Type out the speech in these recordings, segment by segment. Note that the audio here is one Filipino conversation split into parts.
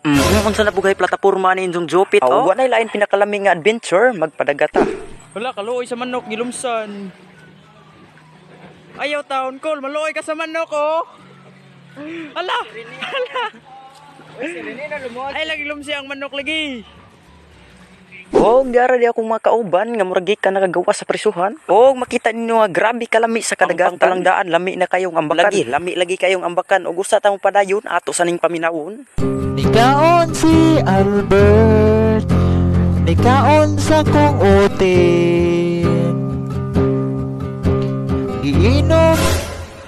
Unsa na bugay plataporma ni Injong Jopit oh. Wa nay lain pinakalaming nga adventure magpadagata. Wala kaluoy sa manok gilumsan. Ayaw taon kol, maluoy ka sa manok oh. Ala. Ala. Ay lagi lumsi ang manok lagi. Oh, gara di akong makauban nga murag ka nakagawa sa prisuhan. Oh, makita ninyo nga grabe kalami sa kadagang talangdaan, lami na kayong ambakan. Lami kayong ambakan ug usa ta mo padayon ato sa ning paminawon. Nikaon si Albert, nikaon sa kong utin. Giinom.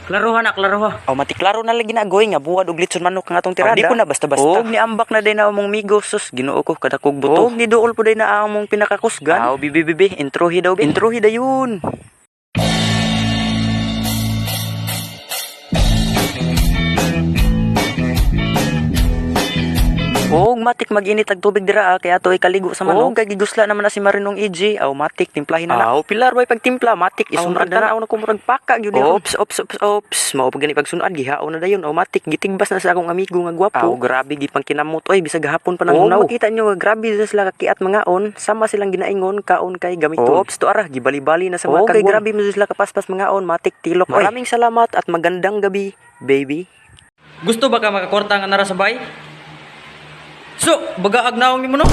Klaroha na, klaroha. Aw matiklaro na lagi na agoy nga buwad og litson manok nga atong tirada. Di ko na basta-basta. Og niambak na din na among migo sus Ginoo ko kada kog buto. Og ni duol po din na among pinakakusgan. Aw bibi introhi daw. Introhi dayon. Og matik mag-init ag tubig dira kay ato ikaligo sa manok. Og kay gigusla naman na si Marinong EJ. Aw matik timplahin na. Aw pilar way pagtimpla matik isunod na na ko murag paka gyud. Ops. Mao pag gani pagsunod gihaon na dayon. Aw matik gitigbas na sa akong amigo nga gwapo. Aw grabe gipang kinamot oy bisag gahapon pa nang hunaw. Makita nyo nga grabe sila kakiat mga on. Sama silang ginaingon kaon kay gamiton. Ops to ara gibali-bali na sa mga kagwan. Kay grabe mo sila kapaspas mga on matik tilok. Maraming salamat at magandang gabi, baby. Gusto ba ka makakorta nga nara sa bay? So, baga agnaong mo no?